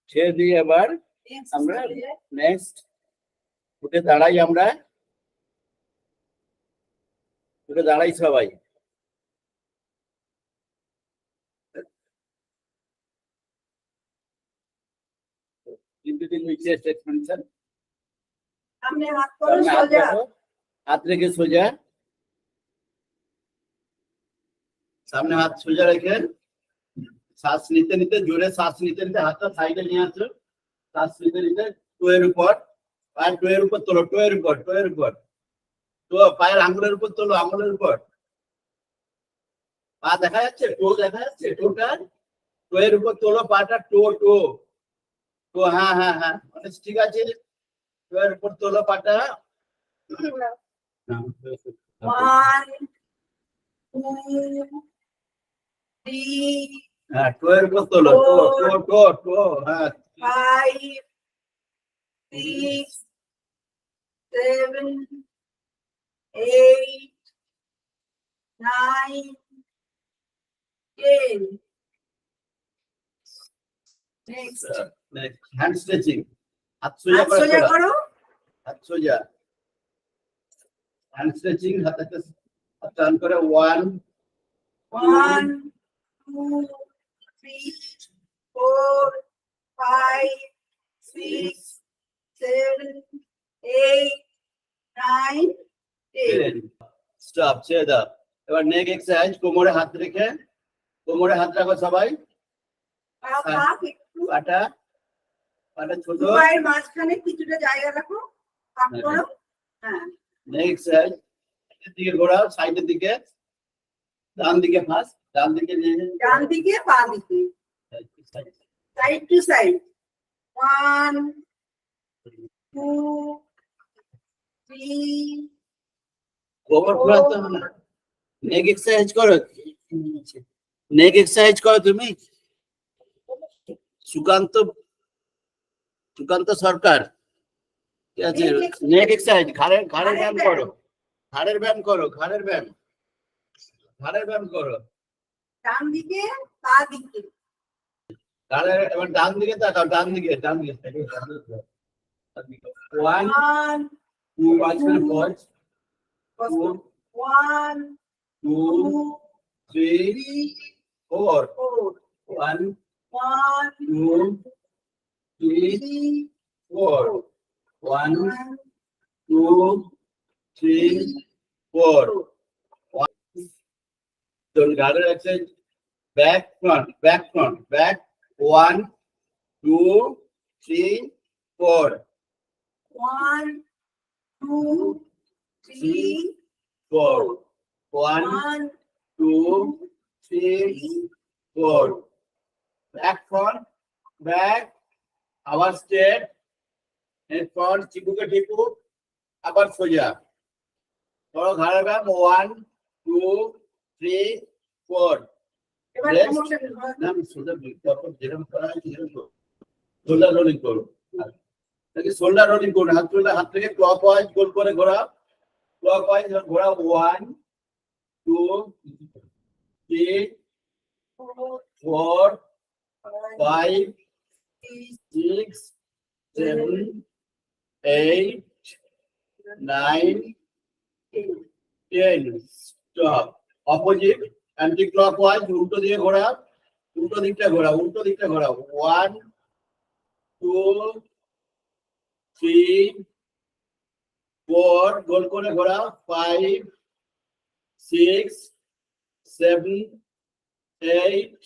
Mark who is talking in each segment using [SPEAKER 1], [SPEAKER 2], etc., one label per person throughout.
[SPEAKER 1] ছেড়ে দিয়ে এবার আমরা নেক্সট উঠে দাঁড়াই, আমরা উঠে দাঁড়াই সবাই। হাত রেখে সোজা, সামনে হাত সোজা রেখে শ্বাস নিতে নিতে, জোরে শ্বাস নিতে নিতে হাতটা সাইডে নিয়ে আসো। শ্বাস নিতে নিতে টোয়ের উপর, পায়ের টোয়ের উপর তোলো, টোয়ের উপর, টোয়ের উপর, তো পায়ের আঙ্গুলের উপর তোলো, আঙ্গুলের উপর। পা দেখা যাচ্ছে, টো দেখা যাচ্ছে, টোটা টোয়ের উপর তোলো, পাটা টো টো তো, হ্যাঁ হ্যাঁ হ্যাঁ, ঠিক আছে। টোয়ের উপর তোলো পাটা। 1 2 3 হ্যাঁ, টোয়ের উপর তোলো, টো টো টো টো, হ্যাঁ। 5 6 7 8 9 10 নেক্সট হ্যান্ড স্ট্রেচিং। হাত সোজা করো, হাত সোজা, হ্যান্ড স্ট্রেচিং। হাতটা টার্ন করে 1 2 3 4 5 6 7 8 9 10 স্টপ, ছেড়ে দাও। এবার নেক এক্সারসাইজ। কোমরে হাত রেখে, কোমরে হাত রাখো সবাই। পাটা পাটা ছোট, পায়ের মাঝখানে কিছুটা জায়গা রাখো, পাক করো। হ্যাঁ, নেক এক্সারসাইজ। দিকে ঘোরাও, সাইডের দিকে, ডান দিকে ফার্স্ট, ডান দিকে নিয়ে, ডান দিকে বাঁ দিকে, সাইড টু সাইড। 1 2 3 কোমর ঘোরাতে হবে না। নেক এক্সারসাইজ করো, নেক এক্সারসাইজ করো তুমি। সুকান্ত সরকার, ঠিক আছে। নেক এক্সারসাইজ, ঘাড়ের ব্যায়াম করো, ঘাড়ের ব্যায়াম করো, ঘাড়ের ব্যায়াম, ঘাড়ের ব্যায়াম করো। ডান দিকে পা দিকে, ঘাড়ের, এবার ডান দিকে তাকাও, ডান দিকে, ডান দিকে। 1 2 5 1 2 3 4 1 2 3 4 1 2 3 4 Don't gather exercise. Back front, back front, back. 1 2 3 4 1 2 3 4 1 2 3 4 back front, back, আবার স্ট্রেট, হেড ফ্রন্ট, চিকুকে ঠিকু, আবার সোজা ধরো, ঘাড়ের ব্যায়াম। 1 2 3 4 শোল্ডার রোলিং করো, শোল্ডার রোলিং করো। হাত থেকে ক্লক ওয়াইজ গোল করে ঘোরা, ক্লক ওয়াইজ ঘোরা। 1 2 3 4 5 6 7 8 9 10 স্টপ। অপোজিট, অ্যান্টি ক্লকওয়াইজ, উল্টো দিকে ঘোরা, উল্টো দিকটা ঘোরা, উল্টো দিকটা ঘোরা। 1 2 3 4 গোল করে ঘোরা। 5 6 7 8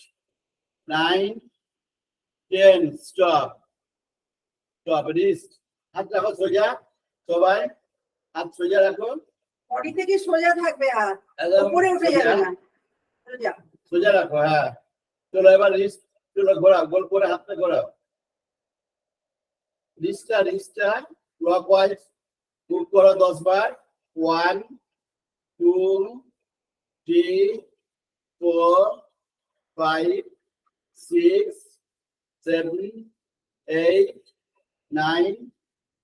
[SPEAKER 1] 9 10 স্টপ, স্টপ। রিস্ট, হাত রাখো সোজা সবাই, হাত সোজা রাখো, বডি থেকে সোজা থাকবে, হাত উপরে উঠে যাবে না, সোজা সোজা রাখো। হ্যাঁ, চলো এবার রিস্ট, চলো ঘোরাও, গোল করে হাতটা ঘোরাও। রিস্টটা ক্লকওয়াইজ মুভ করো 10 বার। 1 2 3 4 5 6 7 8 9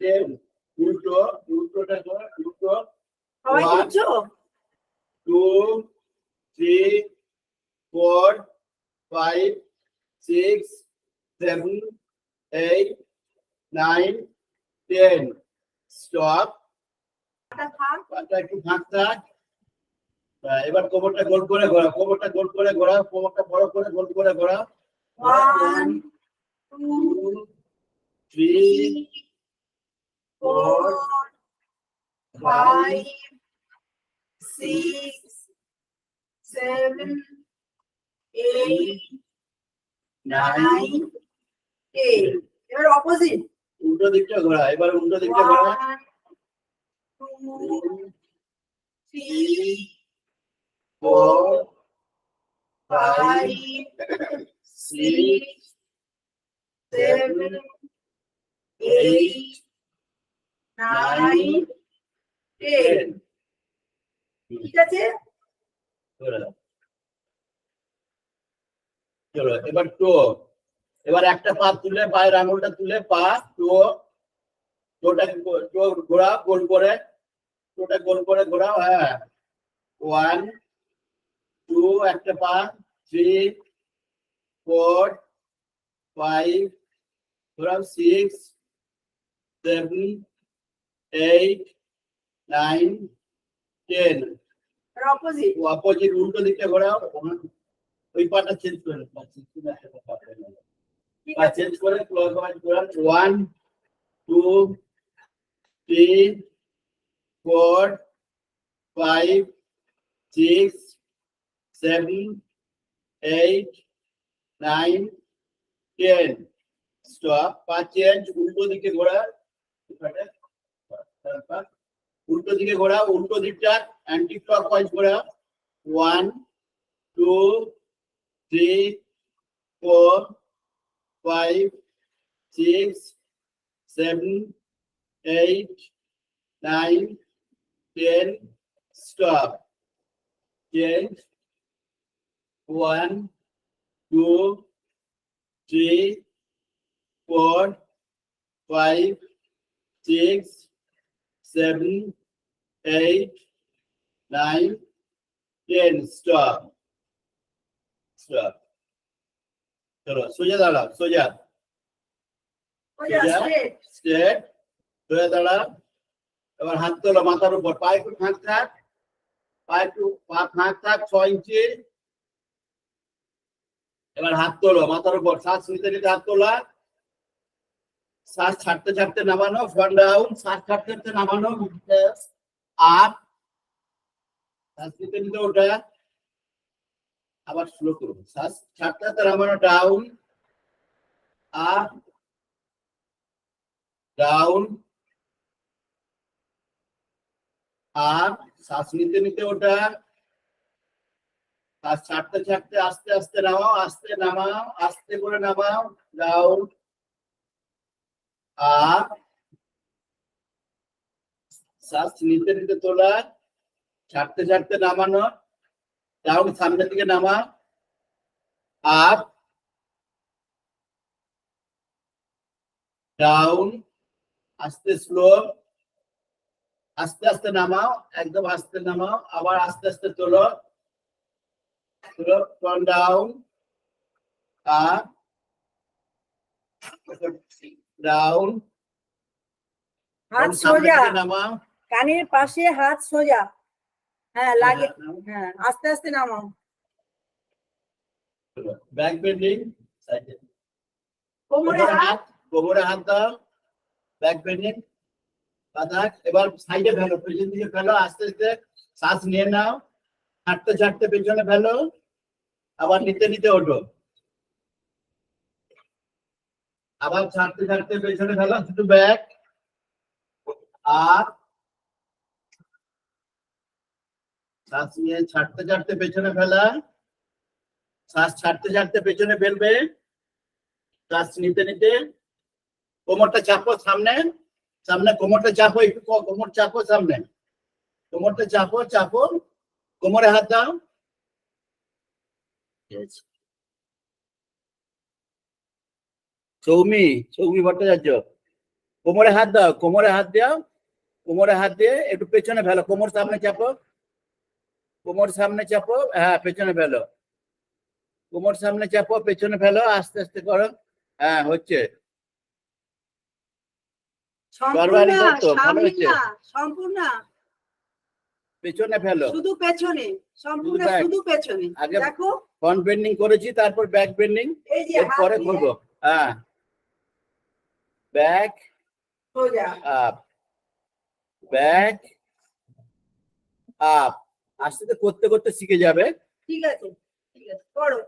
[SPEAKER 1] 10 উল্টো, উল্টোটা করো, উল্টো। 1 2 3 4 5 6 7 8 9 10 স্টপ পাটা একটু ফাঁক থাক এবার কোমরটা গোল করে ঘোরা কোমরটা গোল করে ঘোরা কোমরটা বড় করে গোল করে ঘোরা 1 2 3 4 5 6 7 8 9 10
[SPEAKER 2] এবার অপোজিট
[SPEAKER 1] উল্টো দিকটা ঘোরা এবার উল্টো দিকটা ঘোরা
[SPEAKER 2] 2
[SPEAKER 1] 3 4 5 6 7 8 9 10
[SPEAKER 2] ঠিক আছে
[SPEAKER 1] চলো এবার টো এবার একটা পা তুলে পায়ের আঙুলটা তুলে পা টোটা ঘোরা গোল করে টোটা গোল করে ঘোরাও হ্যাঁ 1 2 একটা পা 3 4 5 ঘোরাও 6 7 8 9 10
[SPEAKER 2] অপোজিট
[SPEAKER 1] অপোজিট উল্টো দিকটা ঘোরাও ওই পাটা চেঞ্জ করে পা চেঞ্জ করে ক্লকওয়াইজ ঘোরান 1 2 3 4 5 6 7 8 9 10 স্টপ পা চেঞ্জ উল্টো দিকে ঘোরা উল্টো দিকে ঘোরা উল্টো দিকটা অ্যান্টি ক্লকওয়াইজ ঘোরা 1 2 3 4 5 6 7 8 9 10 stop change 1 2 3 4 5 6 7 8 9 10 stop stop चलो सोजा दाड़ा सोजा স্ট্রেট সোজা দাঁড়া এবার হাত তোলো মাথার উপর পা একটু ফাঁক থাক পা ফাঁক থাক 6 ইঞ্চি এবার হাত তোলো মাথার উপর শ্বাস নিতে নিতে হাত তোলা শ্বাস ছাড়তে ছাড়তে নামানো ফ্রন্ট ডাউন শ্বাস ছাড়তে ছাড়তে নামানো আপ শ্বাস নিতে নিতে ওঠা আবার স্লো করুন শ্বাস ছাড়তে ছাড়তে নামানো ডাউন আপ ডাউন আর শ্বাস নিতে নিতে ওটা শ্বাস ছাড়তে ছাড়তে আস্তে আস্তে নামাও আস্তে নামাও আস্তে করে নামাও ডাউন আর শ্বাস নিতে নিতে তোলা ছাড়তে ছাড়তে নামানো ডাউন সামনের দিকে নামা আপ ডাউন আস্তে স্লো আস্তে আস্তে নামাও একদম আস্তে নামাও আবার আস্তে আস্তে তোলো turn down up down
[SPEAKER 2] হাত সোজা
[SPEAKER 1] নামাও
[SPEAKER 2] কানের পাশে হাত সোজা হ্যাঁ লাগে হ্যাঁ আস্তে আস্তে নামাও
[SPEAKER 1] ব্যাক বেন্ডিং সাইডে
[SPEAKER 2] কোমরে
[SPEAKER 1] হাত দাও ব্যাক বেন্ডিং বাঁধাক এবার সাইডে ফেলো পেছন দিকে ফেলো আস্তে আস্তে শ্বাস নিয়ে নাও ছাড়তে ছাড়তে পেছনে ফেলো আবার নিতে নিতে ওঠো আবার ছাড়তে ছাড়তে পেছনে ফেলো শুধু ব্যাক আর শ্বাস নিয়ে ছাড়তে ছাড়তে পেছনে ফেলা শ্বাস ছাড়তে ছাড়তে পেছনে ফেলবে শ্বাস নিতে নিতে কোমরটা চাপো সামনে সামনে কোমরটা চাপো একটু কোমর চাপো সামনে কোমরটা চাপো চাপো কোমরে হাত দাও সৌমি ভট্টাচার্য কোমরে হাত দাও কোমরে হাত দাও কোমরে হাত দিয়ে একটু পেছনে ফেলো কোমর সামনে চাপো কোমর সামনে চাপো হ্যাঁ পেছনে ফেলো কোমর সামনে চাপো পেছনে ফেলো আস্তে আস্তে করো হ্যাঁ হচ্ছে
[SPEAKER 2] সম্পূর্ণ
[SPEAKER 1] দত্ত, ভালো
[SPEAKER 2] সামনে
[SPEAKER 1] হয়েছে।
[SPEAKER 2] না, সম্পূর্ণ
[SPEAKER 1] পেছনে ফেলো।
[SPEAKER 2] শুধু পেছনে, সম্পূর্ণ
[SPEAKER 1] back।
[SPEAKER 2] শুধু পেছনে।
[SPEAKER 1] আগে
[SPEAKER 2] দেখো
[SPEAKER 1] ফ্রন্ট বেন্ডিং করেছি, তারপর ব্যাক বেন্ডিং,
[SPEAKER 2] এই যে হাত
[SPEAKER 1] এরপরে
[SPEAKER 2] দিয়ে
[SPEAKER 1] করবো। হ্যাঁ, ব্যাক
[SPEAKER 2] সোজা,
[SPEAKER 1] আপ, ব্যাক আপ। আস্তে আস্তে করতে করতে শিখে যাবে।
[SPEAKER 2] ঠিক আছে, ঠিক আছে, করো।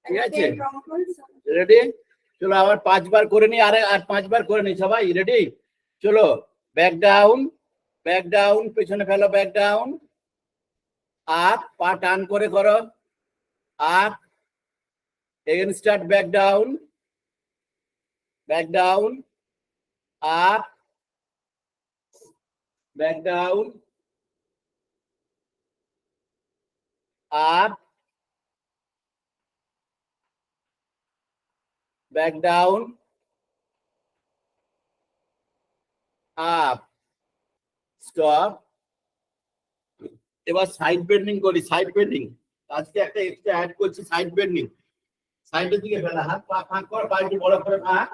[SPEAKER 1] ঠিক আছে,
[SPEAKER 2] একটা কম করে
[SPEAKER 1] রেডি? চলো আবার 5 বার করে নি, আর 5 বার করে নি সবাই, রেডি? চলো, ব্যাক ডাউন, ব্যাক ডাউন, পেছনে ফেলো, ব্যাক ডাউন, আপ, পা টান করে করো, up, again start, back down, back down, up, back down, up, back down, up, stop. এবার সাইড বেন্ডিং করি, সাইড বেন্ডিং। আজকে একটা এক্সট্রা অ্যাড করছি, সাইড বেন্ডিং। সাইডের দিকে ফেলা, হাত পা ফাঁক কর, পা একটু বড় করে ফাঁক,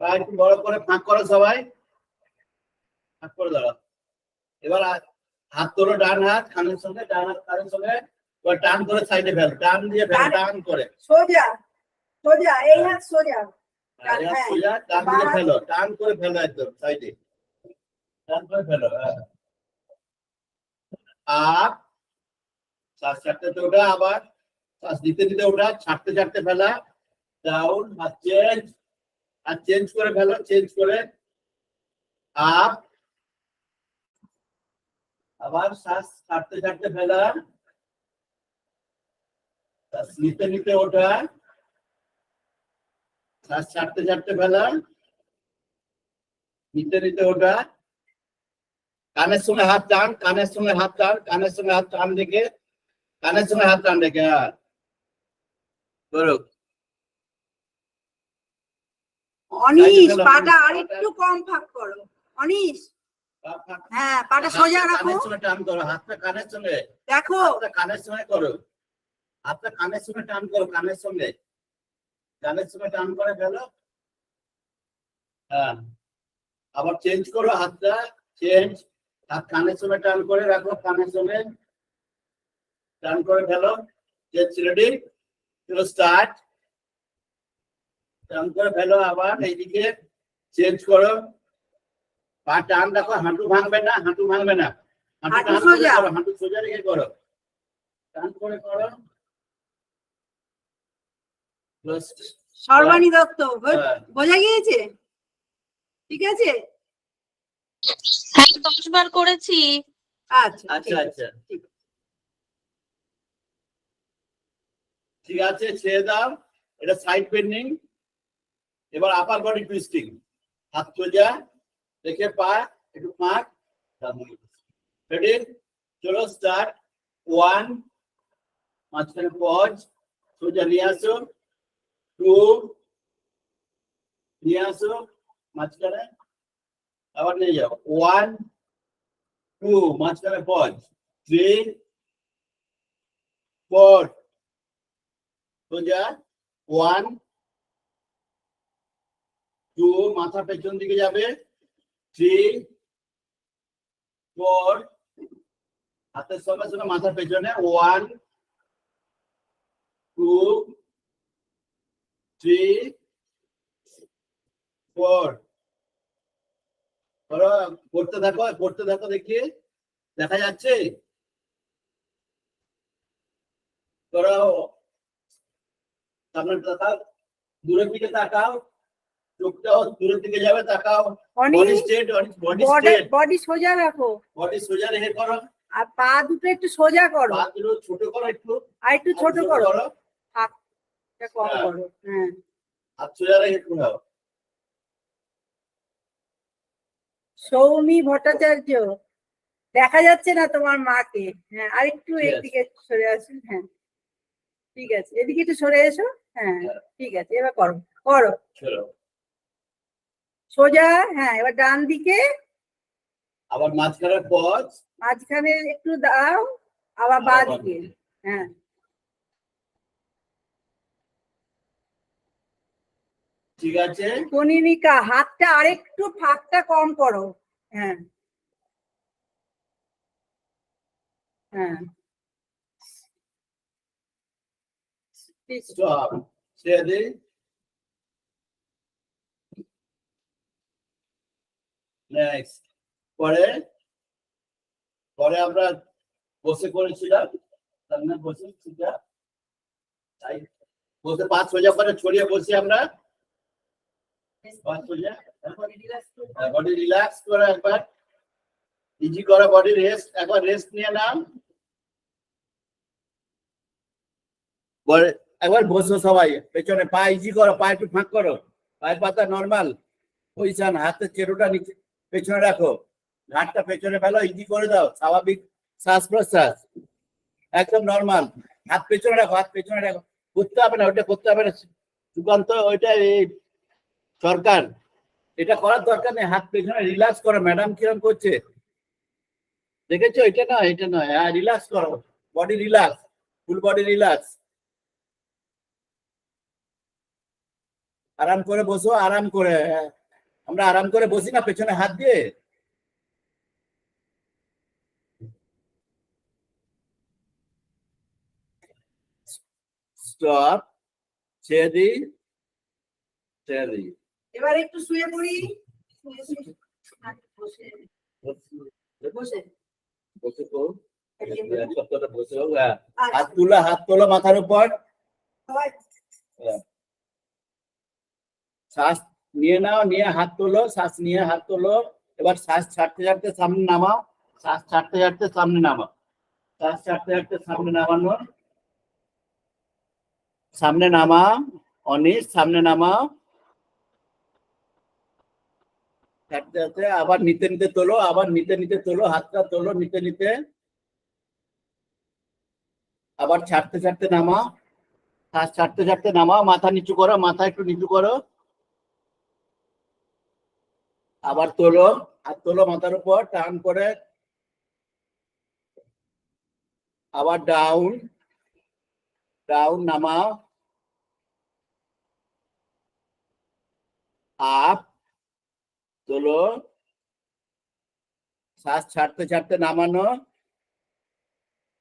[SPEAKER 1] পা একটু বড় করে ফাঁক করো সবাই, ফাঁক করে দাঁড়াও। এবার হাত তোলো, ডান হাত কানের সঙ্গে, ডান হাত কানের সঙ্গে, এবার টান করে সাইডে ফেল, টান দিয়ে ফেল, টান করে।
[SPEAKER 2] সোজা, সোজা, এই হাত সোজা,
[SPEAKER 1] আর হাত
[SPEAKER 2] হ্যাঁ,
[SPEAKER 1] সোজা, টান দিয়ে ফেলো, টান করে ফেলো একদম সাইডে, টান করে ফেলো। আপ, শ্বাস ছাড়তে ওঠা, আবার শ্বাস দিতে দিতে ওঠা, ছাড়তে ছাড়তে ফেলা, ডাউন, হাত চেঞ্জ, আর চেঞ্জ করে ফেলো, চেঞ্জ করে আপ, আবার শ্বাস ছাড়তে ছাড়তে ফেলা, শ্বাস নিতে নিতে ওঠা, শ্বাস ছাড়তে ছাড়তে ফেলা, নিতে নিতে ওঠা, কানের সঙ্গে হাত টান, কানের সঙ্গে হাত টান, কানের সঙ্গে হাত টান রেখে, কানের সঙ্গে হাত টান রেখে, হ্যাঁ করো।
[SPEAKER 2] অনিশ পাটা আরেকটু কম ফাঁক করো, অনিশ, হ্যাঁ পাটা সোজা রাখো,
[SPEAKER 1] কানের সঙ্গে টান করো, হাতটা কানের সঙ্গে,
[SPEAKER 2] দেখো
[SPEAKER 1] হাতটা কানের সঙ্গে করো, হাতটা কানের সঙ্গে টান করো, কানের সঙ্গে, কানের সঙ্গে টান করে ফেলো। হ্যাঁ, আবার চেঞ্জ করো, হাতটা চেঞ্জ, হাত কানের সঙ্গে টান করে রাখো, কানের সঙ্গে টান করে ফেলো, চেঞ্জ, রেডি? চলো স্টার্ট, টান করে ফেলো, আবার এইদিকে চেঞ্জ করো, পা টান রাখো, হাঁটু ভাঙবে না, হাঁটু ভাঙবে না, হাঁটু
[SPEAKER 2] হাঁটু
[SPEAKER 1] টান করে
[SPEAKER 2] সোজা।
[SPEAKER 1] করো, হাঁটু সোজা রেখে করো, টান করে করো।
[SPEAKER 2] সর্বাণী দত্ত,
[SPEAKER 1] হ্যাঁ।
[SPEAKER 2] বোঝা গিয়েছে? ঠিক আছে,
[SPEAKER 3] হ্যাঁ 10 বার করেছি।
[SPEAKER 2] আচ্ছা
[SPEAKER 1] আচ্ছা আচ্ছা,
[SPEAKER 2] ঠিক
[SPEAKER 1] ঠিক আছে, ছেড়ে দাও, এটা সাইড বেন্ডিং। এবার আপার বডি টুইস্টিং, হাত সোজা রেখে পা একটু ফাঁক, রেডি? চলো স্টার্ট, 1, মাঝখানে পজ, সোজা নিয়ে আসো, 2, নিয়ে আসো মাঝখানে, আবার নিয়ে যাও, 1, 2, মাঝখানে পজ, 3, 4, সোজা, 1, 2, মাথা পেছন দিকে যাবে, 3, 4, হাতের সঙ্গে সঙ্গে মাথা পেছনে, 1, 2, 3, 4, ধরো, করতে থাকো, করতে থাকো, দেখি দেখা যাচ্ছে? ধরো, সামনে তাকাও, দূরের দিকে তাকাও, চোখটাও দূরের দিকে যাবে, তাকাও, বডি
[SPEAKER 2] অনিশ
[SPEAKER 1] স্ট্রেট, বডি স্ট্রেট,
[SPEAKER 2] বডি সোজা রাখো,
[SPEAKER 1] বডি সোজা রেখে করো,
[SPEAKER 2] আর পা দুটো একটু সোজা করো,
[SPEAKER 1] পা দুটো ছোট করো একটু,
[SPEAKER 2] আর একটু ছোট করো, ফাঁকটা কম
[SPEAKER 1] হ্যাঁ।
[SPEAKER 2] করো, হ্যাঁ।
[SPEAKER 1] হাত সোজা রেখে ঘোরাও।
[SPEAKER 2] সৌমি ভট্টাচার্য, দেখা যাচ্ছে না তোমার মাকে, হ্যাঁ আর একটু
[SPEAKER 1] Yes.
[SPEAKER 2] এদিকে সরে আসুন, হ্যাঁ ঠিক আছে, এদিকে একটু সরে এসো, হ্যাঁ ঠিক আছে, এবার করো, করো
[SPEAKER 1] চলো,
[SPEAKER 2] সোজা, হ্যাঁ এবার ডান দিকে,
[SPEAKER 1] আবার মাঝখানে পজ,
[SPEAKER 2] মাঝখানে একটু দাও, আবার বাঁ দিকে, হ্যাঁ
[SPEAKER 1] ঠিক আছে।
[SPEAKER 2] কনিনিকা হাতটা আরেকটু ফাঁকটা কম করো। হ্যাঁ হ্যাঁ
[SPEAKER 1] স্টপ, ছেড়ে দিই। নেক্সট। পরে পরে আমরা বসে করেছিলাম, সামনে বসে সোজা তাই বসে পা সোজা করে ছড়িয়ে বসি আমরা, পা সোজা, বডি রিল্যাক্স করে একবার, ইজি করো বডি, রেস্ট একবার, রেস্ট নিয়ে নাও। পরে একবার বসো সবাই, পেছনে পা ইজি করো, পা একটু ফাঁক করো, পায়ের পাতা নরমাল পজিশন, হাতের চেরোটা নিচে পেছনে রাখো, ঘাটটা পেছনে ফেলো, ইজি করে দাও, স্বাভাবিক শ্বাস প্রশ্বাস একদম নরমাল, হাত পেছনে রাখো, হাত পেছনে রাখো, করতে হবে না, ওইটা করতে হবে না সুকান্ত, ওইটা এই সরকার, এটা করার দরকার নেই, হাত পেছনে রিল্যাক্স করো। ম্যাডাম কিরম করছে দেখেছো? এটা নয়, এটা নয়, হ্যাঁ রিল্যাক্স করো, body relax, full body relax. আরাম করে বসো, আরাম করে, আমরা আরাম করে বসি না পেছনে হাত দিয়ে। স্টপ, ছেড়ে দিই, ছেড়ে দিই।
[SPEAKER 2] এবার একটু শুয়ে পড়ি। বসে বসে
[SPEAKER 1] বসে তো সপ্তাহটা বসে হোক, হাত তুলো, হাত তোলো মাথার উপর, শ্বাস নিয়ে নাও, নিয়ে হাত তোলো, শ্বাস নিয়ে হাত তোলো, এবার শ্বাস ছাড়তে ছাড়তে সামনে নামাও, শ্বাস ছাড়তে ছাড়তে সামনে নামাও, শ্বাস ছাড়তে ছাড়তে সামনে নামানো, সামনে নামাও, অনিশ সামনে নামাও, ছাড়তে ছাড়তে আবার নিতে নিতে তোলো, আবার নিতে নিতে তোলো, হাতটা তোলো নিতে নিতে, আবার ছাড়তে ছাড়তে নামাও, শ্বাস ছাড়তে ছাড়তে নামাও, মাথা নিচু করো, মাথা একটু নিচু করো, আবার তোলো, হাত তোলো মাথার উপর, টান করে, আবার ডাউন, ডাউন নামাও, আপ তোলো, শ্বাস ছাড়তে ছাড়তে নামানো,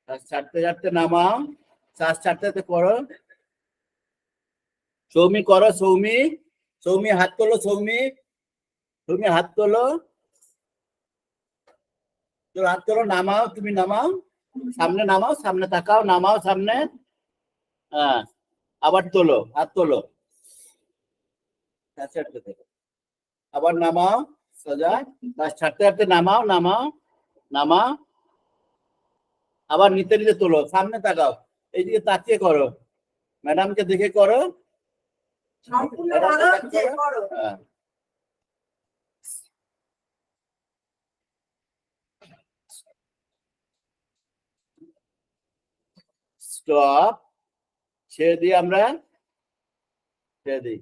[SPEAKER 1] শ্বাস ছাড়তে ছাড়তে নামাও, শ্বাস ছাড়তে ছাড়তে করো, সৌমি করো, সৌমি, সৌমি হাত তোলো, সৌমি, তুমি হাত তোলো, তোর হাত তোলো, নামাও, তুমি নামাও, সামনে নামাও, সামনে তাকাও, নামাও সামনে, হ্যাঁ আবার তোলো, হাত তোলো, শ্বাস ছাড়তে থাকো, আবার নামাও সোজা, শ্বাস ছাড়তে ছাড়তে নামাও, নামাও, নামাও, আবার নিতে নিতে তোলো, সামনে তাকাও, এইদিকে তাকিয়ে করো, ম্যাডামকে দেখে করো,
[SPEAKER 2] সম্পূর্ণ ভালো হচ্ছে, করো।
[SPEAKER 1] হ্যাঁ। স্টপ, ছেড়ে দিই আমরা, ছেড়ে দিই।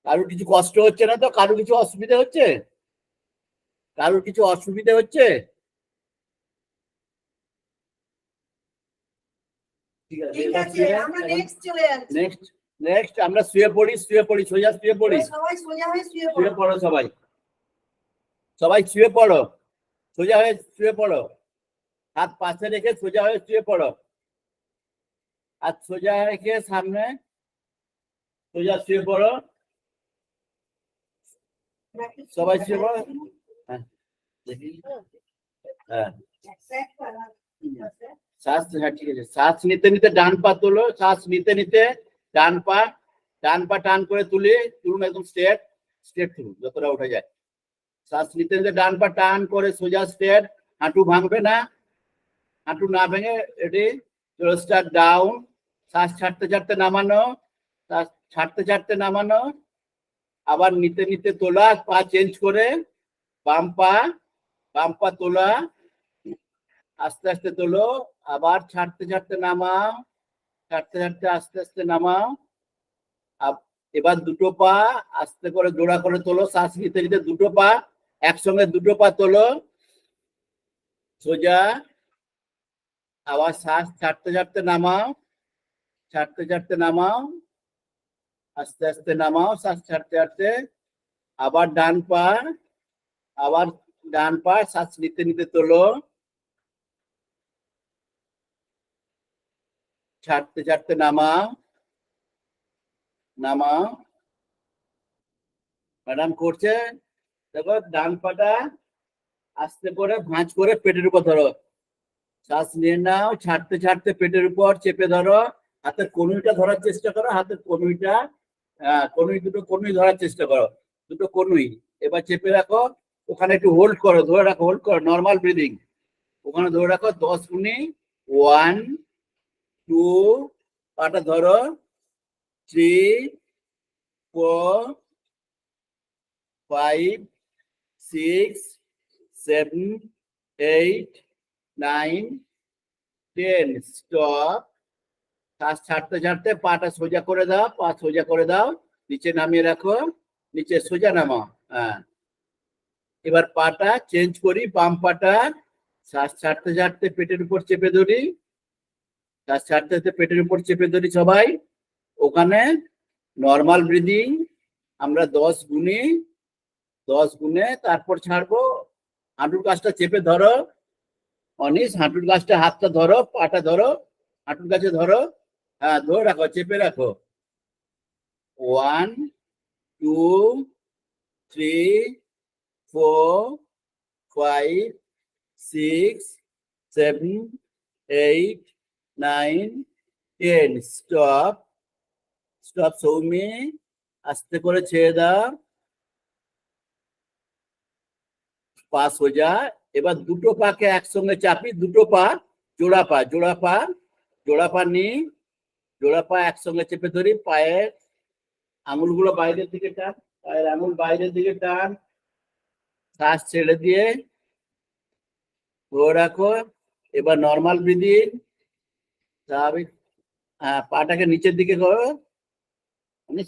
[SPEAKER 1] কারোর কিছু কষ্ট হচ্ছে না তো? কারোর কিছু অসুবিধা হচ্ছে? কারোর কিছু অসুবিধা হচ্ছে? ঠিক আছে,
[SPEAKER 2] ঠিক আছে, আমরা নেক্সট চলে যাচ্ছি।
[SPEAKER 1] নেক্সট, নেক্সট আমরা শুয়ে পড়ি, শুয়ে পড়ি, সোজা শুয়ে পড়ি,
[SPEAKER 2] সবাই সোজা হয়ে শুয়ে
[SPEAKER 1] শুয়ে
[SPEAKER 2] পড়ো।
[SPEAKER 1] পড়ো সবাই, সবাই শুয়ে পড়ো, সোজা হয়ে শুয়ে পড়ো, হাত পাশে রেখে সোজা হয়ে শুয়ে পড়ো, হাত সোজা রেখে সামনে সোজা শুয়ে পড়ো, সবাই শুয়ে পড়ো, হ্যাঁ দেখি, হ্যাঁ শ্বাস, হ্যাঁ ঠিক আছে, শ্বাস নিতে নিতে ডান পা তোলো, শ্বাস নিতে নিতে ডান পা, ডান পা টান করে তুলুন একদম স্ট্রেট, স্ট্রেট তুলুন যতটা উঠে যায়, শ্বাস নিতে নিতে ডান পা টান করে সোজা স্ট্রেট, হাঁটু ভাঙবে না, হাঁটু না ভেঙে এটি স্টার্ট ডাউন, শ্বাস ছাড়তে ছাড়তে নামানো, শ্বাস ছাড়তে ছাড়তে নামানো, আবার নিতে নিতে তোলা, পা চেঞ্জ করে বাম পা তোলা, আস্তে আস্তে তোলো, আবার ছাড়তে ছাড়তে নামাও, ছাড়তে ছাড়তে আস্তে আস্তে নামাও, এবার দুটো পা আস্তে করে জোড়া করে তোলো, শ্বাস নিতে নিতে দুটো পা একসঙ্গে, দুটো পা তোলো সোজা, আবার শ্বাস ছাড়তে ছাড়তে নামাও, ছাড়তে ছাড়তে নামাও, আস্তে আস্তে নামাও, শ্বাস ছাড়তে ছাড়তে। আবার ডান পা, আবার ডান পা শ্বাস নিতে নিতে তোলো, ছাড়তে ছাড়তে নামাও, নামাও। ম্যাডাম করছে, দেখো ডান পাটা আস্তে করে ভাঁজ করে পেটের উপর ধরো, শ্বাস নিয়ে নাও, ছাড়তে ছাড়তে পেটের উপর চেপে ধরো, হাতের কনুইটা ধরার চেষ্টা করো, হাতের কনুইটা, কনুই দুটো কনুই ধরার চেষ্টা করো, দুটো কনুই। এবার চেপে রাখো, ওখানে একটু হোল্ড করো, ধরে রাখো, হোল্ড করো, নর্মাল ব্রিদিং। ওখানে ধরে রাখো 10 গুণি। 1 2, পাটা ধরো, 3 4 5 6 7 8 9 10। স্টপ। শ্বাস ছাড়তে ছাড়তে পাটা সোজা করে দাও, পা সোজা করে দাও, নিচে নামিয়ে রাখো, নিচে সোজা নামাও। হ্যাঁ, এবার পাটা চেঞ্জ করি, বাম পাটা শ্বাস ছাড়তে ছাড়তে পেটের উপর চেপে ধরি, শ্বাস ছাড়তে ছাড়তে পেটের উপর চেপে ধরি সবাই। ওখানে নর্মাল ব্রিদিং আমরা 10 গুণি, 10 গুণে তারপর ছাড়বো। হাঁটুর কাছটা চেপে ধরো, অনিস হাঁটুর কাছটা, হাতটা ধরো, পাটা ধরো, হাঁটুর কাছে ধরো, হ্যাঁ ধরে রাখো, চেপে রাখো। 1 2 3 4 5 6 7 8 9 10। স্টপ। স্টপ। সৌমি আস্তে করে ছেড়ে দাও, পা সোজা। এবার দুটো পাকে একসঙ্গে চাপি, দুটো পা জোড়া পা, জোড়া পা, জোড়া পা নি, জোড়া পা একসঙ্গে চেপে ধরি, পায়ের আঙুলগুলো বাইরের দিকে টান, পায়ের আঙুল বাইরের দিকে টান, শ্বাস ছেড়ে দিয়ে ধরে রাখো। এবার নর্মাল ব্রিদিং, স্বাভাবিক। পাটাকে নিচের দিকে করো,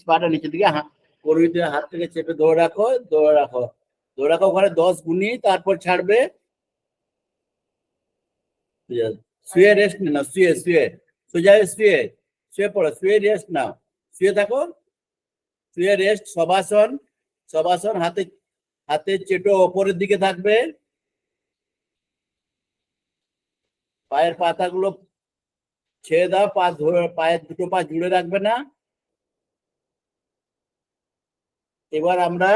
[SPEAKER 1] পাটা নিচের দিকে, কনুই দিয়ে হাত থেকে চেপে ধরে রাখো, ধরে রাখো, ধরে রাখো। ওখানে 10 গুণি, তারপর ছাড়বে। শুয়ে রেস্ট নাও, শুয়ে শুয়ে সোজা শুয়ে, শুয়ে পড়ো, শুয়ে রেস্ট নাও, শুয়ে থাকো, শুয়ে রেস্ট। শবাসন, শবাসন, হাতে হাতের চেটো ওপরের দিকে থাকবে, পায়ের পাতাগুলো ছেড়ে দাও, পা ধরে, পায়ের দুটো পা জুড়ে রাখবে না। এবার আমরা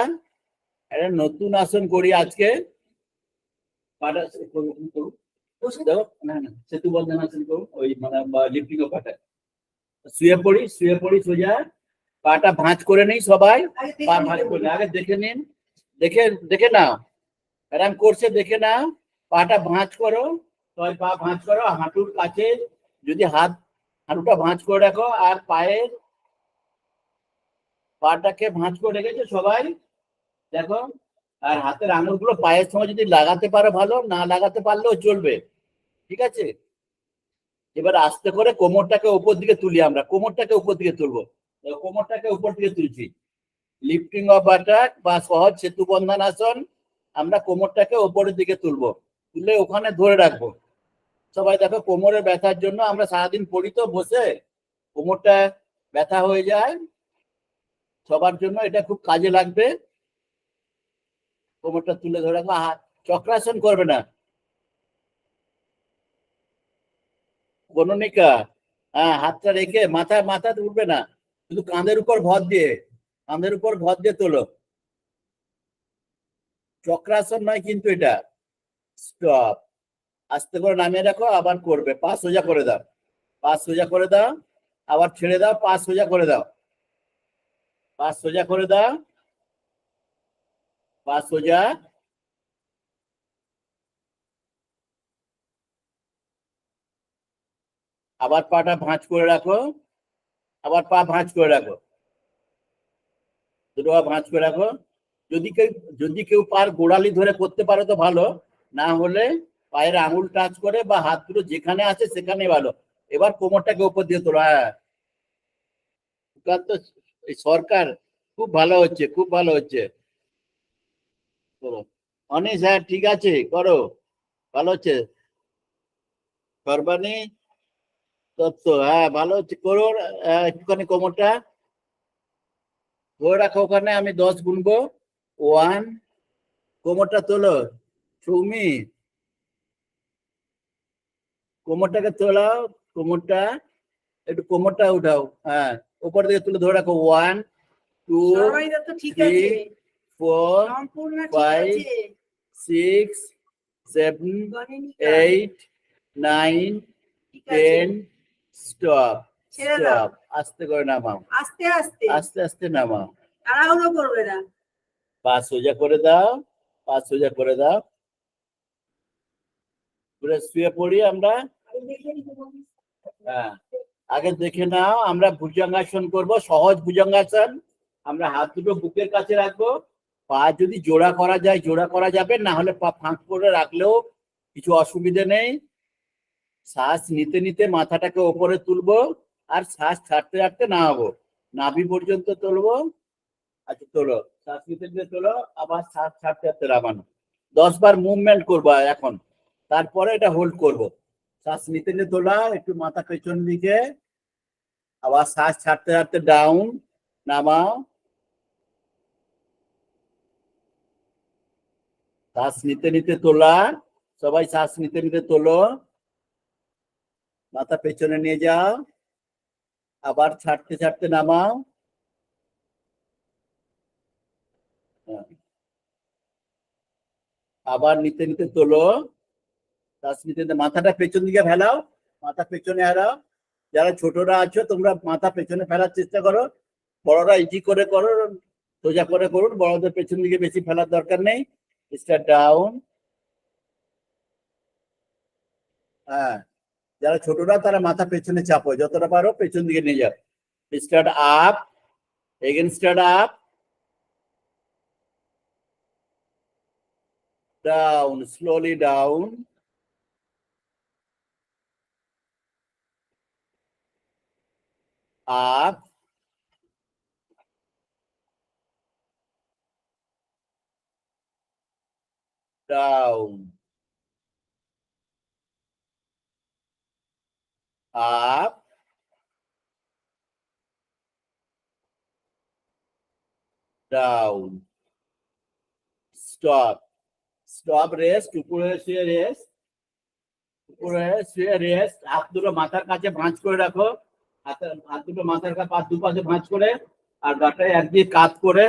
[SPEAKER 1] একটা নতুন আসন করি আজকে। পাটা দেখো, না না সেতু বন্ধন আসন করুন, ওই মানে লিফটিং ও পাটা। শুয়ে পড়ি, শুয়ে পড়ি সোজা, পাটা ভাঁজ করে নেই সবাই, পা ভাঁজ করে আগে দেখে নিন, দেখে দেখে নাও, ম্যাডাম করছে দেখে নাও। পাটা ভাঁজ করো, সবাই পা ভাঁজ করো, হাঁটুর কাছে যদি হাত, হাঁটুটা ভাঁজ করে রাখো, আর পায়ের পাটাকে ভাঁজ করে রেখেছো সবাই, দেখো। আর হাতের আঙুলগুলো পায়ের সঙ্গে যদি লাগাতে পারো ভালো, না লাগাতে পারলেও চলবে, ঠিক আছে। এবার আস্তে করে কোমরটাকে উপর দিকে তুলি, আমরা কোমরটাকে উপর দিকে তুলবো, কোমরটাকে উপর দিকে তুলছি, লিফটিং অফ অ্যাটাক বা সহজ সেতু বন্ধন আসন। আমরা কোমরটাকে উপরের দিকে তুলবো, তুলে ওখানে ধরে রাখবো সবাই। দেখো কোমরের ব্যথার জন্য আমরা সারাদিন পড়ি তো বসে, কোমরটা ব্যথা হয়ে যায়, সবার জন্য এটা খুব কাজে লাগবে। কোমরটা তুলে ধরে রাখবো, হাত চক্রাসন করবে না, গণনিকা, হ্যাঁ হাতটা রেখে মাথা, মাথা উঠবে না, শুধু কাঁধের উপর ভর দিয়ে, কাঁধের উপর ভর দিয়ে তোলো, চক্রাসন নয় কিন্তু এটা। স্টপ। আস্তে করে নামিয়ে রাখো, আবার করবে, পা সোজা করে দাও, পা সোজা করে দাও, আবার ছেড়ে দাও, পা সোজা করে দাও, পা সোজা করে দাও, পা সোজা। আবার পাটা ভাঁজ করে রাখো, আবার পা ভাঁজ করে রাখো, দুটো পা ভাঁজ করে রাখো। যদি কেউ পার গোড়ালি ধরে করতে পারো তো ভালো, না হলে পায়ের আঙুল টাচ করে বা হাত দুটো যেখানে আছে সেখানে ভালো। এবার কোমরটাকে উপর দিয়ে তোলো, হ্যাঁ তো এই সরকার খুব ভালো হচ্ছে, খুব ভালো হচ্ছে, করো অনিশ, হ্যাঁ ঠিক আছে করো, ভালো হচ্ছে সর্বাণী তত্ত্ব, হ্যাঁ ভালো হচ্ছে, করো। একটুখানি কোমরটা ধরে রাখো ওখানে, আমি 10 গুনবো। 1, কোমরটা তোলো সৌমি, কোমরটাকে তোলাও, কোমরটা একটু কোমরটা উঠাও, হ্যাঁ উপর দিকে তুলে ধরে রাখো। 1, 2,
[SPEAKER 2] সবাই তো ঠিক
[SPEAKER 1] 3,
[SPEAKER 2] আছে,
[SPEAKER 1] 4,
[SPEAKER 2] সম্পূর্ণ ঠিক
[SPEAKER 1] 5,
[SPEAKER 2] আছে।
[SPEAKER 1] 6, 7,
[SPEAKER 2] গণিনিকা,
[SPEAKER 1] 8, 9,
[SPEAKER 2] ঠিক আছে,
[SPEAKER 1] 10, স্টপ
[SPEAKER 2] ছেড়ে দাও,
[SPEAKER 1] স্টপ, আস্তে করে নামাও,
[SPEAKER 2] আস্তে আস্তে,
[SPEAKER 1] আস্তে আস্তে নামাও।
[SPEAKER 2] তাড়াহুড়ো করবে না।
[SPEAKER 1] পা সোজা করে দাও, পা সোজা করে দাও। পুরো শুয়ে পড়ি আমরা। হ্যাঁ, আগে দেখে নাও, আমরা ভুজঙ্গাসন করব, সহজ ভুজঙ্গাসন। আমরা হাত দুটো বুকের কাছে রাখবো, পা যদি জোড়া করা যায় জোড়া করা যাবে, না হলে পা ফাঁক করে রাখলেও কিছু অসুবিধে নেই। শ্বাস নিতে নিতে মাথাটাকে ওপরে তুলবো, আর শ্বাস ছাড়তে ছাড়তে নামাবো, নাভি পর্যন্ত তুলবো। আচ্ছা তোলো, শ্বাস নিতে নিতে তোলো, আবার শ্বাস ছাড়তে ছাড়তে নামানো। 10 বার মুভমেন্ট করবো এখন, তারপরে এটা হোল্ড করব। শ্বাস নিতে নিতে তোলা, একটু মাথা পেছন দিকে, আবার শ্বাস ছাড়তে ছাড়তে ডাউন, নামাও। শ্বাস নিতে নিতে তোলা, সবাই শ্বাস নিতে নিতে তোলো, মাথা পেছনে নিয়ে যাও, আবার ছাড়তে ছাড়তে নামাও। আবার নিতে নিতে তোলো, শ্বাস নিতে নিতে মাথাটা পেছন দিকে ফেলাও, মাথা পেছনে হারাও। যারা ছোটরা আছো তোমরা মাথা পেছনে ফেলার চেষ্টা করো, বড়রা ইজি করে করো, সোজা করে করুন, বড়দের পেছন দিকে বেশি ফেলার দরকার নেই। Start down. হ্যাঁ, যারা ছোটরা তারা মাথা পেছনে চাপো, যতটা পারো পেছন দিকে নিয়ে যাও। Start up, again start up, down, slowly down, up, down, up, down, stop, stop, rest, উপরে শুয়ে রেস্ট, উপরে শুয়ে রেস্ট। হাত দুটো মাথার কাছে ভাঁজ করে রাখো, হাত দুটো মাথার কাছে, পা দুপাশে ভাঁজ করে, আর গাটায় একদিকে কাত করে,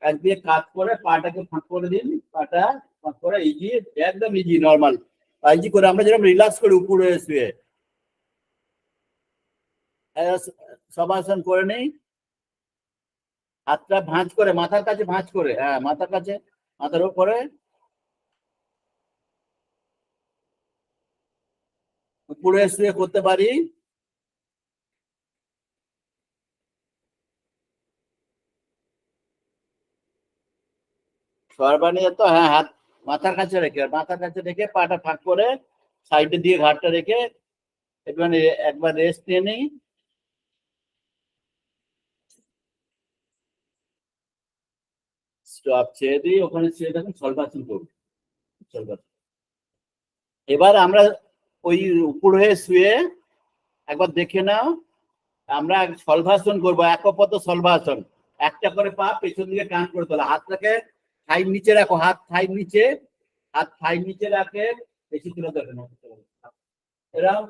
[SPEAKER 1] একদিকে কাত করে পাটাকে ফাঁক করে দিন, পাটা ফাঁক করে, ইজি, একদম ইজি, নর্মাল ইজি করে আমরা যেরকম রিল্যাক্স করি উপরে শুয়ে। সবাসন করে নেই, হাতটা ভাঁজ করে, মাথার কাছে ভাঁজ করে, হ্যাঁ মাথার কাছে, মাথার উপরে, উপরে শুয়ে করতে পারি। সর্বানিয়ত, হ্যাঁ হাত মাথার কাছে রেখে, মাথার কাছে রেখে পাটা ফাঁক করে, সাইডে দিয়ে ঘাটটা রেখে একবার একবার রেস্ট নিয়ে নিই। স্টপ, ছেড়ে দিই, ওখানে ছেড়ে দেখুন, সলভাসন করুন, সলভাসন। এবার আমরা ওই উপর হয়ে শুয়ে একবার দেখে নাও, আমরা সলভাসন করবো, একপত সলভাসন। একটা করে পা পেছন দিকে টান করে তোলা, হাতটাকে থাই নিচে রাখো, হাত থাই নিচে, হাত থাই নিচে রাখে, বেশি তুলে দেবে না, এরকম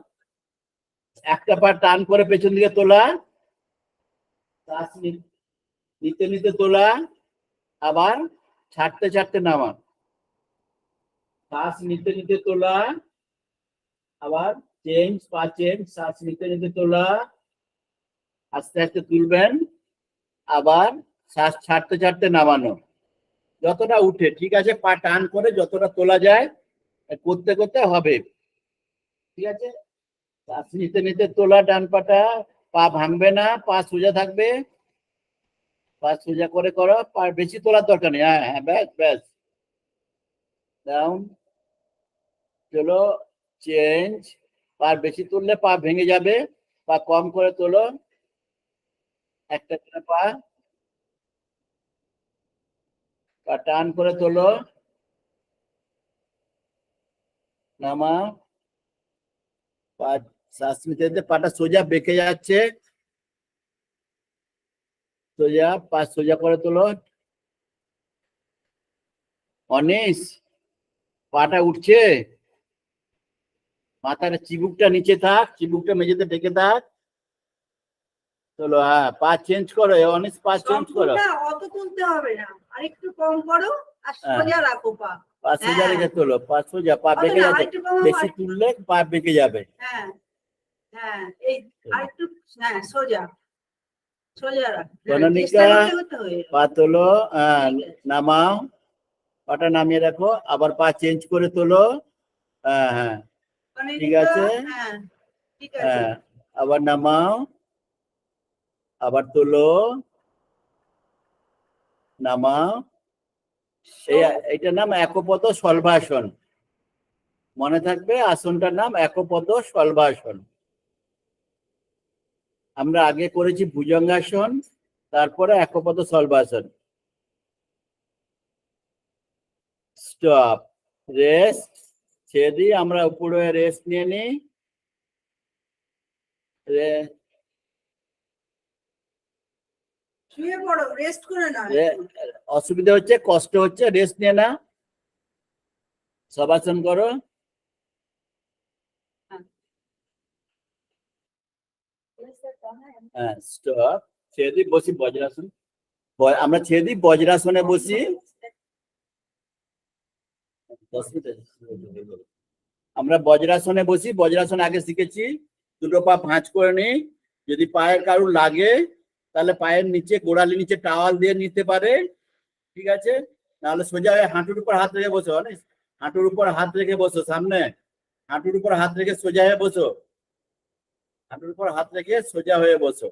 [SPEAKER 1] একটা পা টান করে পেছন দিকে তোলা, শ্বাস নিতে নিতে তোলা, আবার ছাড়তে ছাড়তে নামা, শ্বাস নিতে নিতে তোলা, আবার চেঞ্জ, পা চেঞ্জ, শ্বাস নিতে নিতে তোলা, আস্তে আস্তে তুলবেন, আবার শ্বাস ছাড়তে ছাড়তে নামানো, যতটা উঠে, ঠিক আছে, পা টান করে যতটা তোলা যায় করতে করতে হবে, ঠিক আছে। শ্বাস নিতে নিতে তোলা, ডান পাটা, পা ভাঙবে না, পা সোজা থাকবে, পা সোজা করে করো, পা বেশি তোলার দরকার নেই, হ্যাঁ হ্যাঁ, ব্যাস ব্যাস, ডাউন, চলো, চেঞ্জ, পা বেশি তুললে পা ভেঙে যাবে, পা কম করে তোলো, একটা করে পা টান করে তোলো, নামা, পা শ্বাস নিতে নিতে পাটা সোজা বেঁকে যাচ্ছে, সোজা, পা সোজা করে তোলো। অনিশ, পাটা উঠছে, মাথার চিবুকটা নিচে থাক, চিবুকটা মেঝেতে ঢেকে থাক। চলো, হ্যাঁ, পা চেঞ্জ করো অনিশ, পা চেঞ্জ করো।
[SPEAKER 2] সম্পূর্ণ অত তুলতে হবে না, আরেকটু কম করো আর সোজা রাখো পা।
[SPEAKER 1] পা সোজা রেখে তোলো, পা সোজা, পা
[SPEAKER 2] অত
[SPEAKER 1] বেঁকে
[SPEAKER 2] না,
[SPEAKER 1] যাবে,
[SPEAKER 2] আরেকটু কম,
[SPEAKER 1] বেশি তুললে পা বেঁকে যাবে।
[SPEAKER 2] হ্যাঁ হ্যাঁ, এই আরেকটু, হ্যাঁ সোজা সোজা রাখ।
[SPEAKER 1] কননিকা, পা তোলো, নামাও, পাটা নামিয়ে রাখো, আবার পা চেঞ্জ করে তোলো। হ্যাঁ হ্যাঁ, ঠিক আছে,
[SPEAKER 2] হ্যাঁ ঠিক আছে।
[SPEAKER 1] হ্যাঁ, আবার নামাও, আবার তোলো, নামাও। এইটার নাম একপদ শলভাসন, মনে থাকবে, আসনটার নাম একপদ শলভাসন। আমরা আগে করেছি ভুজঙ্গাসন, তারপরে একপদ শলভাসন। স্টপ, রেস্ট, ছেড়ে দিই, আমরা উপরে রেস্ট নিয়ে নিই।
[SPEAKER 2] শুয়ে পড়ো, রেস্ট করে নাও।
[SPEAKER 1] অসুবিধা হচ্ছে, কষ্ট হচ্ছে, রেস্ট নিয়ে না, শবাসন করো। হ্যাঁ, স্টপ, ছেড়ে দিই, বসি বজ্রাসন। আমরা ছেড়ে দিই, বজ্রাসনে বসি। আমরা বজ্রাসনে বসি, বজ্রাসন আগে শিখেছি। দুটো পা ভাঁজ করে নিই, যদি পায়ের কারুর লাগে তাহলে পায়ের নিচে, গোড়ালির নিচে টাওয়াল দিয়ে নিতে পারে, ঠিক আছে, নাহলে সোজা হয়ে হাঁটুর উপর হাত রেখে বসো, হাঁটুর উপর হাত রেখে বসো, সামনে হাঁটুর উপর হাত রেখে সোজা হয়ে বসো, হাঁটুর উপর হাত রেখে সোজা হয়ে বসো,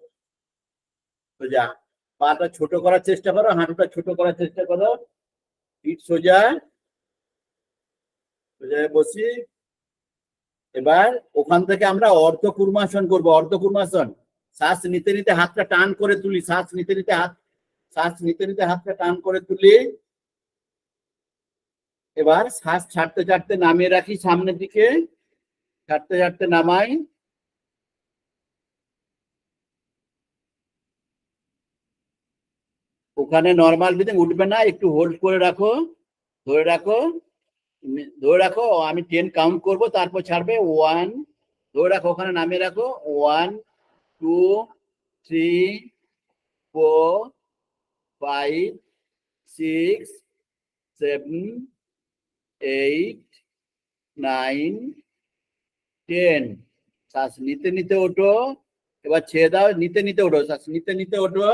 [SPEAKER 1] সোজা। পাটা ছোট করার চেষ্টা করো, হাঁটুটা ছোট করার চেষ্টা করো, পিঠ সোজা, সোজা হয়ে বসি। এবার ওখান থেকে আমরা অর্ধকুর্মাসন করবো। অর্ধকুর্মাসন, শ্বাস নিতে নিতে হাতটা টান করে তুলি, শ্বাস নিতে নিতে হাতটা টান করে তুলি। এবার শ্বাস ছাড়তে ছাড়তে নামিয়ে রাখি সামনের দিকে, ছাড়তে ছাড়তে নামাই। ওখানে নর্মাল ব্রিদিং, উঠবে না, একটু হোল্ড করে রাখো, ধরে রাখো, ধরে রাখো, আমি 10 কাউন্ট করবো, তারপর ছাড়বে। 1, ধরে রাখো, ওখানে নামিয়ে রাখো। 1, 2, 3, 4, 5, 6, 7, 8, 9, 10। শ্বাস নিতে নিতে ওঠো, এবার ছেড়ে দাও, নিতে নিতে ওঠো, শ্বাস নিতে নিতে ওঠো,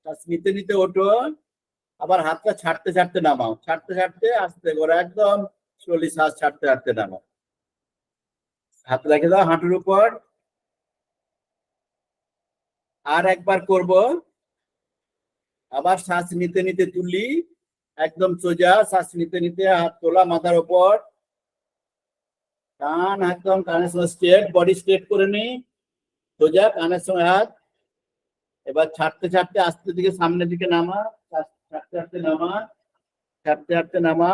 [SPEAKER 1] শ্বাস নিতে নিতে ওঠো, আবার হাতটা ছাড়তে ছাড়তে নামাও, ছাড়তে ছাড়তে আস্তে করে একদম স্লোলি শ্বাস ছাড়তে ছাড়তে নামাও। হাত রেখে দাও হাঁটুর উপর। আর একবার করব, আবার শ্বাস নিতে নিতে তুলি, একদম সোজা, শ্বাস নিতে নিতে হাত তোলা মাথার উপর, কান একদম কানের সঙ্গে স্ট্রেট, বডি স্ট্রেট করে নি, সোজা, কানের সঙ্গে হাত। এবার ছাড়তে ছাড়তে আস্তে দিকে সামনের দিকে নামা, ছাড়তে ছাড়তে নামা, ছাড়তে ছাড়তে নামা।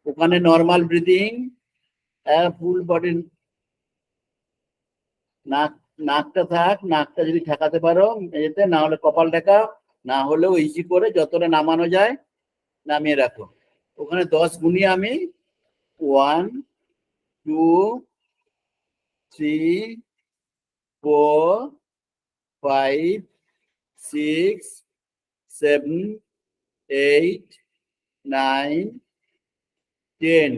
[SPEAKER 1] ওখানে নর্মাল ব্রিদিং, ফুল বডি, নাকটা থাক, নাকটা যদি ঠেকাতে পারো এতে, না হলে কপাল ঠেকা, না হলেও ইজি করে যতটা নামানো যায় নামিয়ে রাখো। ওখানে 10 গুনি আমি, 1, 2, 3, 4, 5, 6, 7, 8, 9, 10।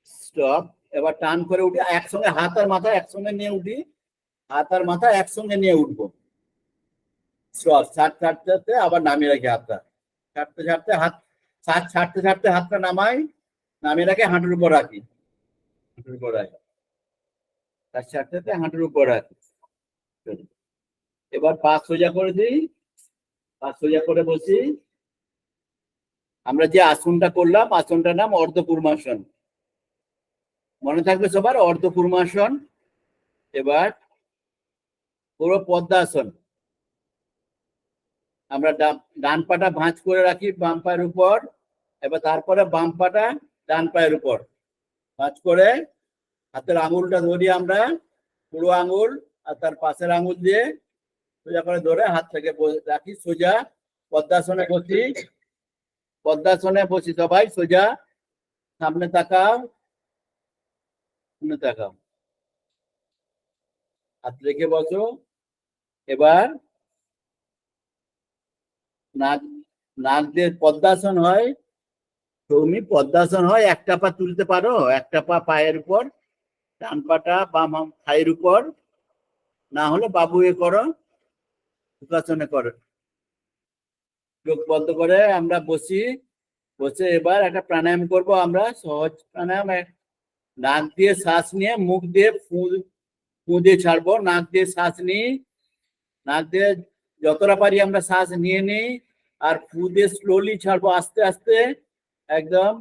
[SPEAKER 1] স্টপ। এবার টান করে উঠি, একসঙ্গে হাত আর মাথা একসঙ্গে নিয়ে উঠি, হাত আর মাথা একসঙ্গে নিয়ে উঠবো। স্টপ, ছাড়তে ছাড়তে আবার নামিয়ে রাখি হাতটা, ছাড়তে ছাড়তে হাত, ছাড়তে ছাড়তে হাতটা নামাই, নামিয়ে রাখি, হাঁটুর উপর রাখি, হাঁটুর উপর রাখি, ছাড়তে হাঁটুর উপর রাখি। এবার পা সোজা করে দিই, পা সোজা করে বসি। আমরা যে আসনটা করলাম, আসনটার নাম অর্ধকুর্মাসন, মনে থাকবে সবার, অর্ধকুর্মাসন। এবার পুরো পদ্মাসন, আমরা ডান পাটা ভাঁজ করে রাখি বাম পায়ের উপর, এবার তারপরে বাম পাটা ডান পায়ের উপর ভাঁজ করে হাতের আঙুলটা ধরি আমরা, পুরো আঙুল আর তার পাশের আঙুল দিয়ে সোজা করে ধরে হাত থেকে রাখি সোজা। পদ্মাসনে বসি, পদ্মাসনে বসি সবাই সোজা। সামনে তাকাও, সামনে তাকাও, হাত রেখে বসো। এবার নাক নাক দিয়ে পদ্মাসন হয়, তুমি পদ্মাসন হয় একটা পা তুলতে পারো, একটা পা পায়ের উপর, ডান পাটা বাম থাইয়ের উপর, না হলে বাবু এ করো, সুখাসনে করো। চোখ বন্ধ করে আমরা বসি। বসে এবার একটা প্রাণায়াম করব আমরা, সহজ প্রাণায়াম। নাক দিয়ে শ্বাস নিয়ে মুখ দিয়ে ফু দিয়ে ছাড়বো। নাক দিয়ে শ্বাস নিই, নাক দিয়ে যতটা পারি আমরা শ্বাস নিয়ে নিই, আর ফু দিয়ে স্লোলি ছাড়বো আস্তে আস্তে। একদম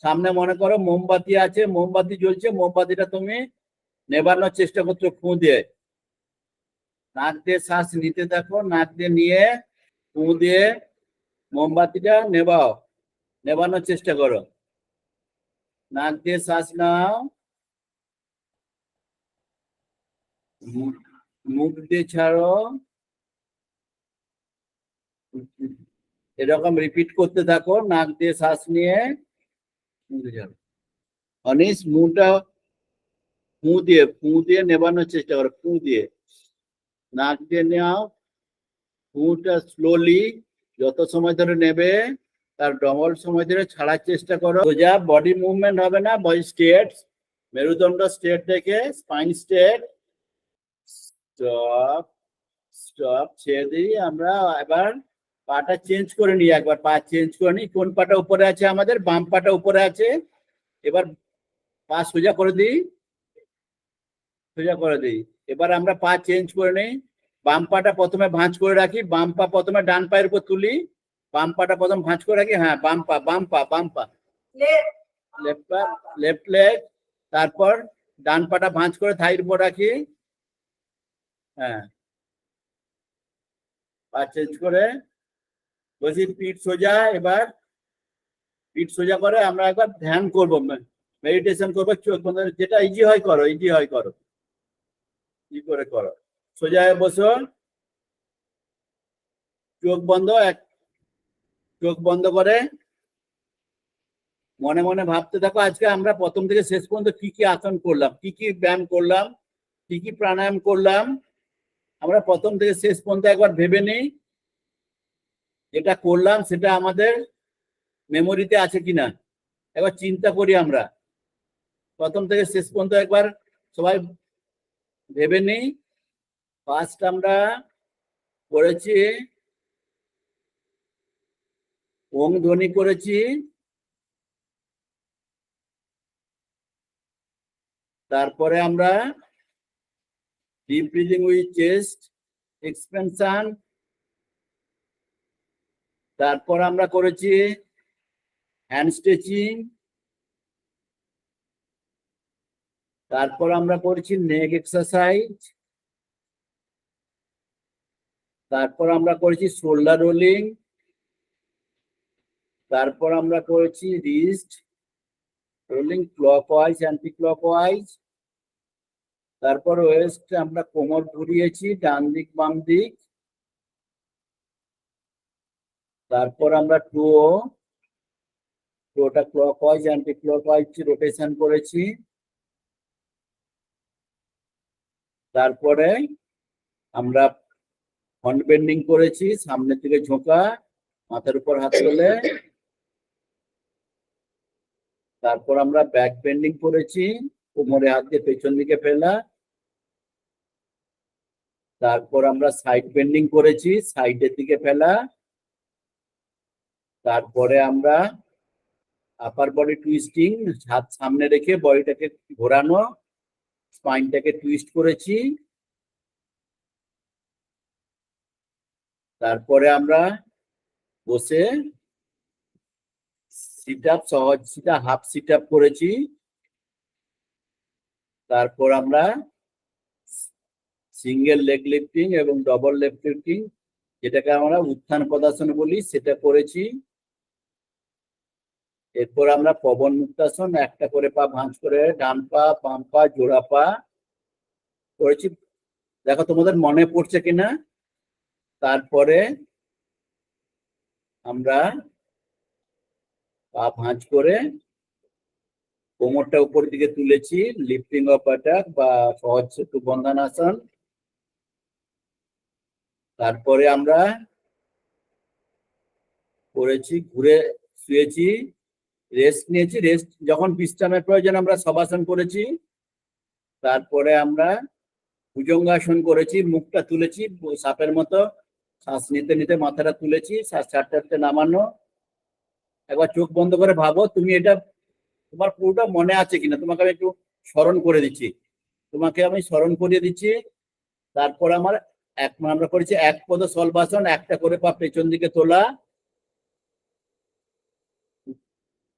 [SPEAKER 1] সামনে মনে করো মোমবাতি আছে, মোমবাতি জ্বলছে, মোমবাতিটা তুমি নেবানোর চেষ্টা করছো ফু দিয়ে। নাক দিয়ে শ্বাস নিতে থাকো, নাক দিয়ে নিয়ে ফু দিয়ে মোমবাতিটা নেবানোর চেষ্টা করো। নাক দিয়ে শ্বাস নাও, মুখ দিয়ে ছাড়ো। এরকম রিপিট করতে থাকো, নাক দিয়ে শ্বাস নিয়ে মুখ দিয়ে ছাড়ো। অনিশ মুখটা ফু দিয়ে নেবানোর চেষ্টা করো, ফু দিয়ে। নাক দিয়ে নাও, ফুটা স্লোলি, যত সময় ধরে নেবে তার ডবল সময় ধরে ছাড়ার চেষ্টা করো। সোজা, বডি মুভমেন্ট হবে না, বডি স্ট্রেট, মেরুদণ্ড স্ট্রেট রেখে, স্পাইন স্ট্রেট। স্টপ, স্টপ, ছেড়ে দিই আমরা। এবার পাটা চেঞ্জ করে নিই, একবার পা চেঞ্জ করে নিই। কোন পাটা উপরে আছে আমাদের? বাম পাটা উপরে আছে। এবার পা সোজা করে দিই, সোজা করে দিই। এবার আমরা পা চেঞ্জ করে নিই। বাম পাটা প্রথমে ভাঁজ করে রাখি, বাম পা প্রথমে ডান পায়ের উপর তুলি, বাম পাটা প্রথম ভাঁজ করে রাখি। হ্যাঁ, বাম পা, বাম পা, বাম পা, লেফট পা, লেফট লেগ। তারপর ডান পাটা ভাঁজ করে থাইয়ের উপর রাখি। হ্যাঁ, পা চেঞ্জ করে বসি, পিঠ সোজা। এবার পিঠ সোজা করে আমরা একবার ধ্যান করবো, মেডিটেশন করবো। চোখ বন্ধ, যেটা ইজি হয় করো, ইজি হয় করো, কি করে করো। সোজা হয়ে বসো, চোখ বন্ধ, চোখ বন্ধ করে মনে মনে ভাবতে থাকো আজকে আমরা প্রথম থেকে শেষ পর্যন্ত কি কি আসন করলাম, কি কি ব্যায়াম করলাম, কি কি প্রাণায়াম করলাম। আমরা প্রথম থেকে শেষ পর্যন্ত একবার ভেবে নেই, যেটা করলাম সেটা আমাদের মেমোরিতে আছে কিনা একবার চিন্তা করি। আমরা প্রথম থেকে শেষ পর্যন্ত একবার সবাই ভেবে নেই। ফার্স্ট আমরা করেছি ওম ধ্বনি করেছি, তারপরে আমরা deep breathing with chest expansion, তারপর আমরা করেছি হ্যান্ড স্ট্রেচিং, তারপর আমরা করেছি নেক এক্সারসাইজ, তারপর আমরা করেছি শোল্ডার রোলিং, তারপর আমরা করেছি wrist rolling clockwise anticlockwise, তারপর ওয়েস্ট আমরা কোমর ঘুরিয়েছি ডান দিক বাম দিক, তারপর আমরা টোটা ক্লকওয়াইজ অ্যান্টি ক্লকওয়াইজ রোটেশন করেছি, তারপরে আমরা ফ্রন্ট বেন্ডিং করেছি, সামনে থেকে ঝোঁকা, মাথার উপর হাত তুলে, তারপর আমরা ব্যাক বেন্ডিং করেছি, কোমরে হাত দিয়ে পেছন দিকে ফেলা, তারপর আমরা সাইড বেন্ডিং করেছি, সাইডের দিকে ফেলা, তারপরে আমরা আপার বডি টুইস্টিং, হাত সামনে রেখে বডিটাকে ঘোরানো, স্পাইনটাকে টুইস্ট করেছি, তারপরে আমরা বসে সিট আপ, সহজ সিটা হাফ সিট আপ করেছি, তারপর আমরা সিঙ্গেল লেগ লিফটিং এবং ডবল লেগ লিফটিং, যেটাকে আমরা উত্থান পদাসন বলি, সেটা করেছি। এরপর আমরা পবন মুক্তাসন, একটা করে পা ভাঁজ করে ডান পা বাম পা জোড়া পা করেছি। দেখো তোমাদের মনে পড়ছে কিনা, তারপরে আমরা পা ভাঁজ করে কোমরটা উপরের দিকে তুলেছি, লিফটিং অফ অ্যাটাক বা সহজ সেতু বন্ধনাসন। তারপরে আমরা করেছি, ঘুরে শুয়েছি, রেস্ট নিয়েছি, রেস্ট যখন বিশ্রামের প্রয়োজন আমরা শবাসন করেছি। তারপরে আমরা ভুজঙ্গাসন করেছি, মুখটা তুলেছি সাপের মতো, শ্বাস নিতে নিতে মাথাটা তুলেছি, শ্বাস ছাড়তে ছাড়তে নামানো। একবার চোখ বন্ধ করে ভাবো তুমি এটা তোমার পুরোটা মনে আছে কিনা, তোমাকে আমি একটু স্মরণ করে দিচ্ছি, তোমাকে আমি স্মরণ করিয়ে দিচ্ছি। তারপর আমরা করেছি এক পদ সলবাসন, একটা করে পা পেছন দিকে তোলা।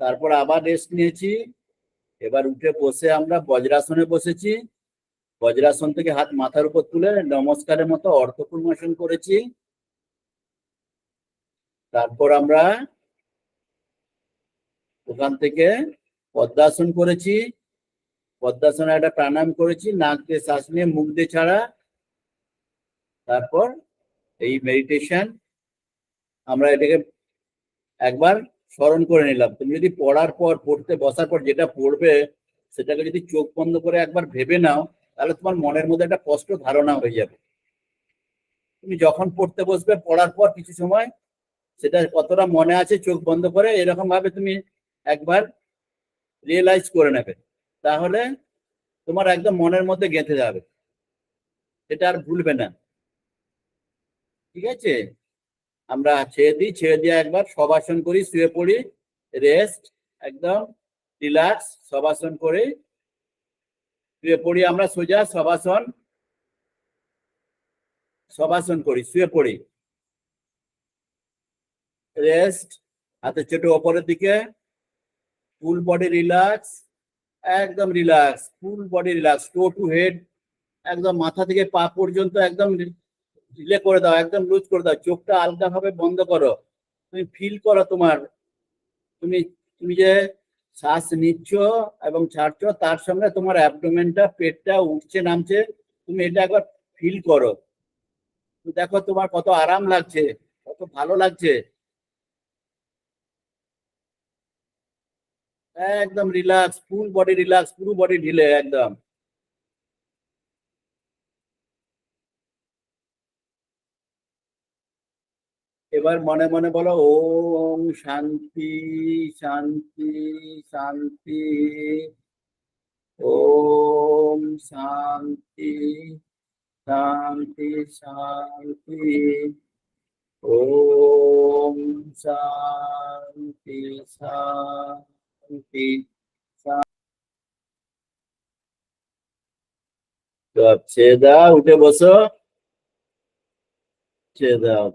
[SPEAKER 1] তারপর আবার রেস্ট নিয়েছি। এবার উঠে বসে আমরা বজ্রাসনে বসেছি। বজ্রাসন থেকে হাত মাথার উপর তুলে নমস্কারের মতো অর্ধপূর্ণাসন করেছি। তারপর আমরা ওখান থেকে পদ্মাসন করেছি। পদ্মাসনে একটা প্রাণায়াম করেছি, নাক দিয়ে শ্বাস নিয়ে মুখ দিয়ে ছাড়া। তারপর এই মেডিটেশন আমরা এটাকে একবার স্মরণ করে নিলাম। তুমি যদি পড়তে বসার পর যেটা পড়বে সেটাকে যদি চোখ বন্ধ করে একবার ভেবে নাও, তাহলে তোমার মনের মধ্যে একটা স্পষ্ট ধারণা হয়ে যাবে। তুমি যখন পড়তে বসবে, পড়ার পর কিছু সময় সেটা কতটা মনে আছে চোখ বন্ধ করে এরকম ভাবে তুমি একবার রিয়েলাইজ করে নেবে, তাহলে তোমার একদম মনের মধ্যে গেঁথে যাবে, সেটা আর ভুলবে না। ঠিক আছে, আমরা ছেড়ে দিই, ছেড়ে দিয়ে একবার শবাসন করি, শুয়ে পড়ি, রেস্ট, একদম রিল্যাক্স, শবাসন করে শুয়ে পড়ি। আমরা সোজা শবাসন করি, শুয়ে পড়ি, রেস্ট, হাতের চোট ওপরের দিকে, ফুল বডি রিল্যাক্স, একদম relax, full body relax, to to head, একদম মাথা থেকে পা পর্যন্ত একদম ঢিলে করে দাও, একদম লুজ করে দাও, চোখটা আলগা ভাবে বন্ধ করো। তুমি ফিল করো তুমি তুমি যে শ্বাস নিচ্ছ এবং ছাড়ছো, তার সঙ্গে তোমার অ্যাবডোমেনটা, পেটটা উঠছে নামছে, তুমি এটা একবার ফিল করো। দেখো তোমার কত আরাম লাগছে, কত ভালো লাগছে, একদম রিল্যাক্স, ফুল বডি রিল্যাক্স, পুরো বডি ঢিলে একদম। এবার মনে মনে বলো ওম শান্তি শান্তি শান্তি, ওম শান্তি শান্তি শান্তি, ওম শান্তি শান্তি। তো ছেড়ে দাও, উঠে বসো, ছেড়ে দাও।